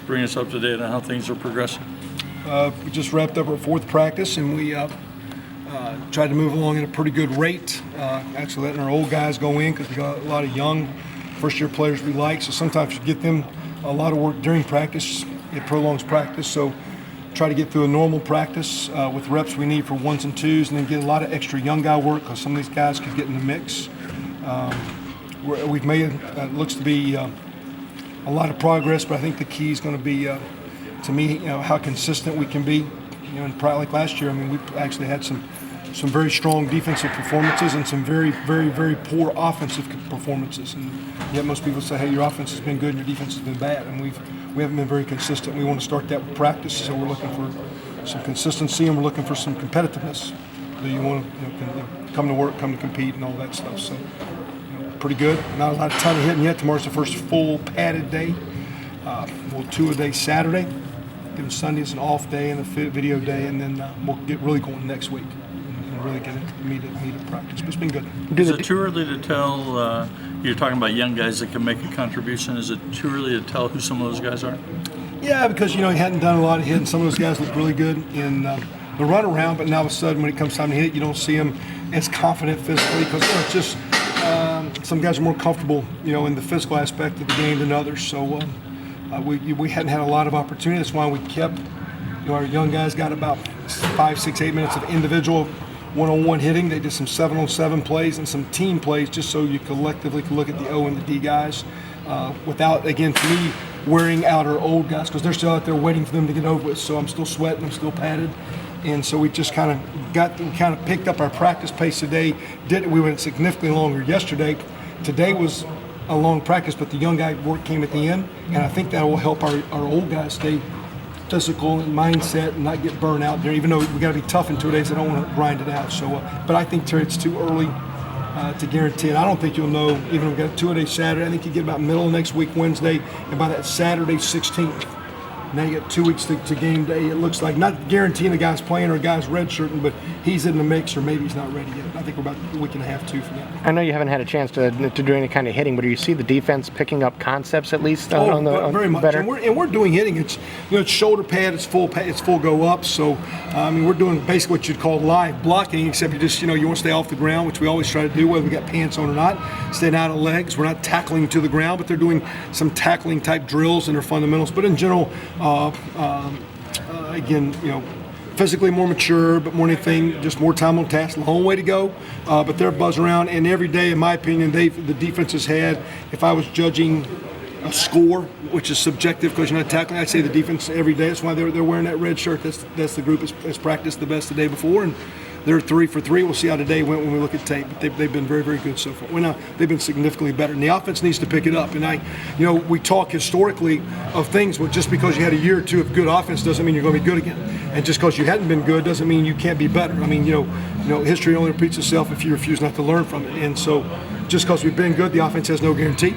bring us up to date on how things are progressing. We just wrapped up our fourth practice, and we tried to move along at a pretty good rate. Actually letting our old guys go in because we got a lot of young first-year players we like. So sometimes you get them a lot of work during practice. It prolongs practice. So try to get through a normal practice with reps we need for ones and twos, and then get a lot of extra young guy work because some of these guys could get in the mix. We've made looks to be a lot of progress, but I think the key is going to be, to me, how consistent we can be. And like last year, I mean, we actually had some very strong defensive performances and some very, very, very poor offensive performances. And yet most people say, hey, your offense has been good and your defense has been bad. And we haven't been very consistent. We want to start that with practice, so we're looking for some consistency and we're looking for some competitiveness. Do you want to come to work, come to compete, and all that stuff? So pretty good. Not a ton of hitting yet. Tomorrow's the first full padded day. We'll two-a-day Saturday. Give Sunday as an off day and a video day, and then we'll get really going next week and really get into immediate practice. But it's been good. Is it too early to tell? You're talking about young guys that can make a contribution. Is it too early to tell who some of those guys are? Yeah, because he hadn't done a lot of hitting. Some of those guys look really good in the run around, but now all of a sudden when it comes time to hit, you don't see them as confident physically because it's just some guys are more comfortable, in the physical aspect of the game than others. So. We hadn't had a lot of opportunity. That's why we kept, our young guys got about 5, 6, 8 minutes of individual one-on-one hitting. They did some 7-on-7 plays and some team plays just so you collectively could look at the O and the D guys without, again, to me, wearing out our old guys because they're still out there waiting for them to get over with. So I'm still sweating, I'm still padded. And so we just kind of picked up our practice pace today. We went significantly longer yesterday. Today was a long practice, but the young guy work came at the end, and I think that will help our old guys stay physical and mindset and not get burned out there, even though we got to be tough in 2 days. I don't want to grind it out. So, but I think, Terry, it's too early to guarantee it. I don't think you'll know, even if we got a two-a-day Saturday. I think you get about middle of next week, Wednesday, and by that Saturday, 16th. Now you got 2 weeks to game day. It looks like, not guaranteeing the guy's playing or a guy's redshirting, but he's in the mix or maybe he's not ready yet. I think we're about a week and a half, two from that. I know you haven't had a chance to do any kind of hitting, but do you see the defense picking up concepts at least? Very much. Better? And we're doing hitting. It's it's shoulder pad, it's full go up. So we're doing basically what you'd call live blocking, except you just you want to stay off the ground, which we always try to do, whether we got pants on or not. Staying out of legs. We're not tackling to the ground, but they're doing some tackling type drills and their fundamentals. But in general. Again, physically more mature, but more than anything, just more time on task. Long way to go, but they're buzzing around. And every day, in my opinion, the defense has had, if I was judging a score, which is subjective because you're not tackling, I'd say the defense every day. That's why they're wearing that red shirt. That's the group has practiced the best the day before, and they're 3 for 3. We'll see how today went when we look at tape. But they've been very, very good so far. Well, now they've been significantly better, and the offense needs to pick it up. And we talk historically of things. Well, just because you had a year or two of good offense doesn't mean you're going to be good again. And just because you hadn't been good doesn't mean you can't be better. I mean, history only repeats itself if you refuse not to learn from it. And so, just because we've been good, the offense has no guarantee.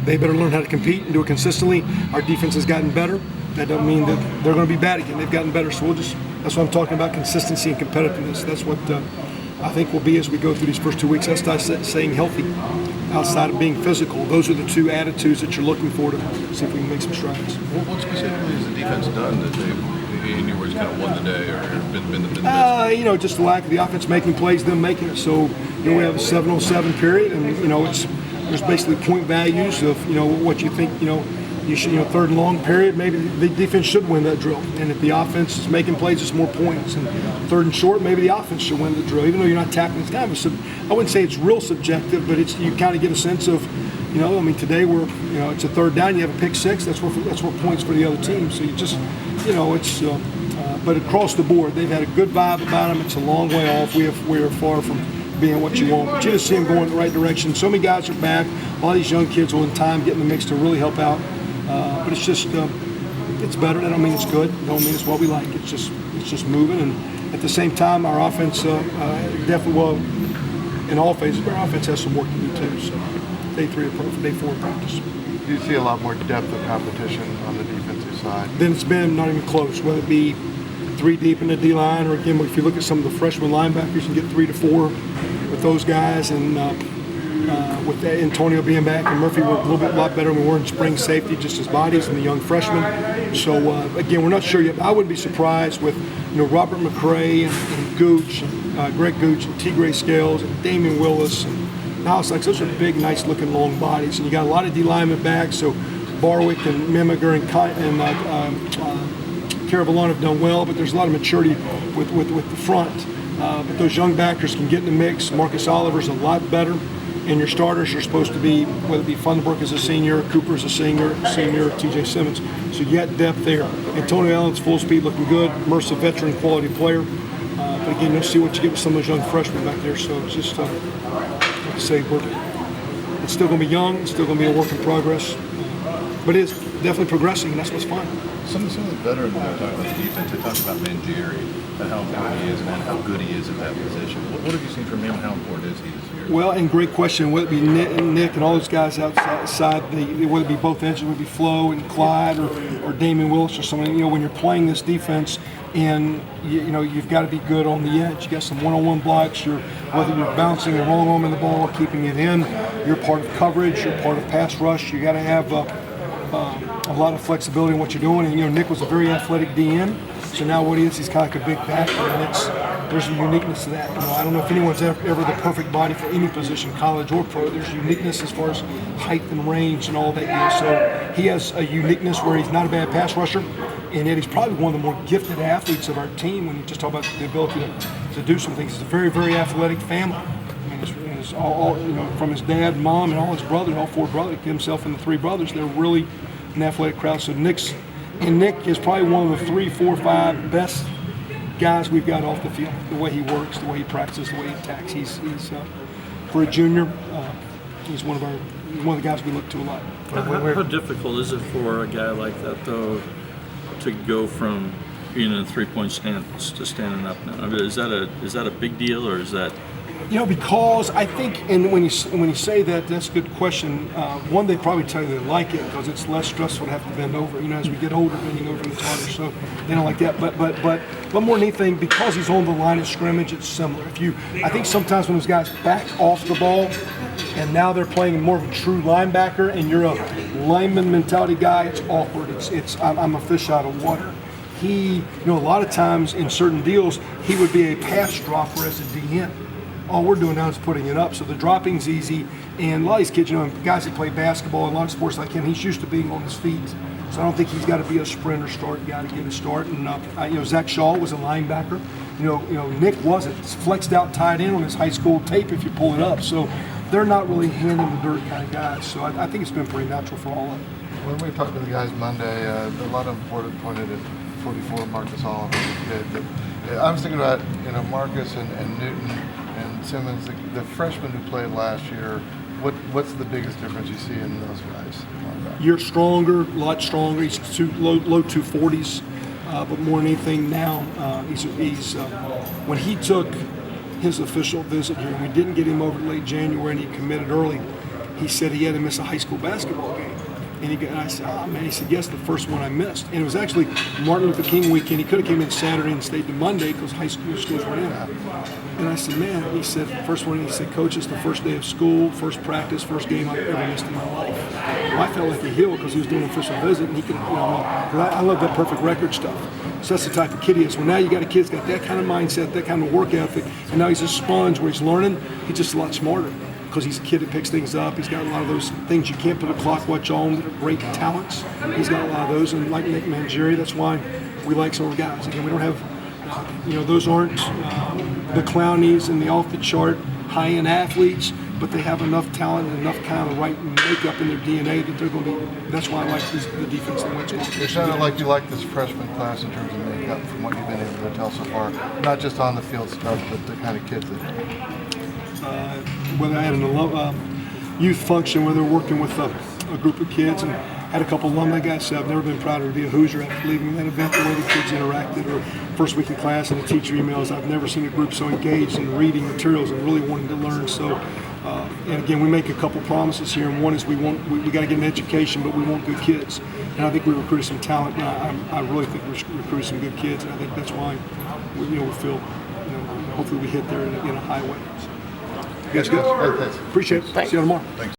They better learn how to compete and do it consistently. Our defense has gotten better. That doesn't mean that they're going to be bad again. They've gotten better. So that's what I'm talking about, consistency and competitiveness. That's what I think will be as we go through these first 2 weeks. That's not saying healthy outside of being physical. Those are the two attitudes that you're looking for to see if we can make some strides. What specifically has the defense done that they, in your words, kind of won the day or been the best? Just the lack of the offense making plays, them making it. So we have a 7-on-7 period, and there's basically point values of what you think you should, third and long period, maybe the defense should win that drill. And if the offense is making plays, it's more points. And third and short, maybe the offense should win the drill, even though you're not tackling. It's kind of I wouldn't say it's real subjective, but you kind of get a sense of, today we're, it's a third down, you have a pick six, that's what points for the other team. So you just, but across the board, they've had a good vibe about them. It's a long way off. We are far from being what you want, but you just see them going in the right direction. So many guys are back. A lot of these young kids will in time get in the mix to really help out. But it's just, it's better. That don't mean it's good. It don't mean it's what we like. It's just moving. And at the same time, our offense definitely, in all phases, but our offense has some work to do too. So day 3 of day 4 of practice. Do you see a lot more depth of competition on the defensive side? Then it's been not even close, whether it be 3 deep in the D-line, or again, if you look at some of the freshman linebackers, you can get 3 to 4 with those guys. And with Antonio being back and Murphy, we're a lot better than we were in spring safety, just as bodies and the young freshmen. So again, we're not sure yet. But I wouldn't be surprised with Robert McRae and Gooch, Greg Gooch, and T. Gray Scales, and Damian Willis, and Miles Sykes. Those are big, nice-looking long bodies, and you got a lot of D linemen back. So Barwick and Mimiger and Caravalon have done well, but there's a lot of maturity with the front. But those young backers can get in the mix. Marcus Oliver's a lot better. And your starters are supposed to be, whether it be Funderburk as a senior, Cooper as a senior, T.J. Simmons. So you got depth there. Antonio Allen's full speed looking good. Mercer, veteran quality player. But again, you'll see what you get with some of those young freshmen back there. So it's just, like I say, it's still going to be young. It's still going to be a work in progress. But it's definitely progressing, and that's what's fun. Some of the veterans that are talking about the defense, they talk about Mangieri and how important he is and how good he is at that position. What have you seen from him? How important is he this year? Well, and great question. Whether it be Nick and all those guys outside, whether it be both edges, whether it be Flo and Clyde or Damian Willis or someone, when you're playing this defense, and you've got to be good on the edge. You got some one-on-one blocks. Whether you're bouncing and rolling on the ball, keeping it in, you're part of coverage. You're part of pass rush. You got to have a lot of flexibility in what you're doing. And Nick was a very athletic DN. So now what he is, he's kind of like a big backer, and there's a uniqueness to that. I don't know if anyone's ever the perfect body for any position, college or pro. There's uniqueness as far as height and range and all that deal. So he has a uniqueness where he's not a bad pass rusher, and yet he's probably one of the more gifted athletes of our team when you just talk about the ability to do some things. It's a very, very athletic family. It's all from his dad, mom, and all his brothers, all four brothers, himself and the three brothers. They're really an athletic crowd. So Nick is probably one of the 3, 4, 5 best guys we've got off the field. The way he works, the way he practices, the way he attacks. He's for a junior, he's one of the guys we look to a lot. How difficult is it for a guy like that, though, to go from being in a three-point stance to standing up now? I mean, is that a big deal, or is that? Because I think, and when you say that, that's a good question. One, they probably tell you they like it because it's less stressful to have to bend over. As we get older, bending over gets harder, so they don't like that. But more than anything, because he's on the line of scrimmage, it's similar. I think sometimes when those guys back off the ball, and now they're playing more of a true linebacker, and you're a lineman mentality guy, it's awkward. I'm a fish out of water. A lot of times in certain deals, he would be a pass dropper as a DN. All we're doing now is putting it up, so the dropping's easy. And a lot of these kids, guys that play basketball and a lot of sports like him, he's used to being on his feet. So I don't think he's got to be a sprinter start guy to get a start. And Zach Shaw was a linebacker. Nick wasn't. It's flexed out tight end on his high school tape if you pull it up. So they're not really hand in the dirt kind of guys. So I think it's been pretty natural for all of them. When we talked to the guys Monday, a lot of them pointed at 44 Marcus Oliver. I was thinking about Marcus and Newton and Simmons, the freshmen who played last year. What's the biggest difference you see in those guys? You're stronger, a lot stronger. He's low 240s, but more than anything now, he's when he took his official visit here, we didn't get him over late January, and he committed early. He said he had to miss a high school basketball game. And I said, oh man, he said, yes, the first one I missed. And it was actually Martin Luther King weekend. He could have came in Saturday and stayed to Monday because high school schools were in. And I said, man, he said, first one, he said, coach, it's the first day of school, first practice, first game I've ever missed in my life. Well, I felt like a heel because he was doing an official visit, and he could, I love that perfect record stuff. So that's the type of kid he is. Well, now you got a kid that's got that kind of mindset, that kind of work ethic, and now he's a sponge where he's learning. He's just a lot smarter, because he's a kid that picks things up. He's got a lot of those things you can't put a clock watch on that are great talents. He's got a lot of those, and like Nick Mangieri, that's why we like some of the guys. Again, we don't have, those aren't the clownies and the off-the-chart high-end athletes, but they have enough talent and enough kind of right makeup in their DNA that they're going to be. That's why I like the defense that wins. It sounded like you like this freshman class in terms of makeup from what you've been able to tell so far, not just on the field stuff, but the kind of kids that. Whether I had a youth function, whether working with a group of kids, and had a couple alumni guys say, I've never been prouder to be a Hoosier after leaving that event, the way the kids interacted, or first week in class and the teacher emails. I've never seen a group so engaged in reading materials and really wanting to learn. So, and again, we make a couple promises here, and one is we got to get an education, but we want good kids. And I think we recruited some talent. I really think we recruited some good kids, and I think that's why we feel, hopefully we hit there in a high way. So, you guys good? Thanks. Appreciate it. Thanks. See you tomorrow. Thanks.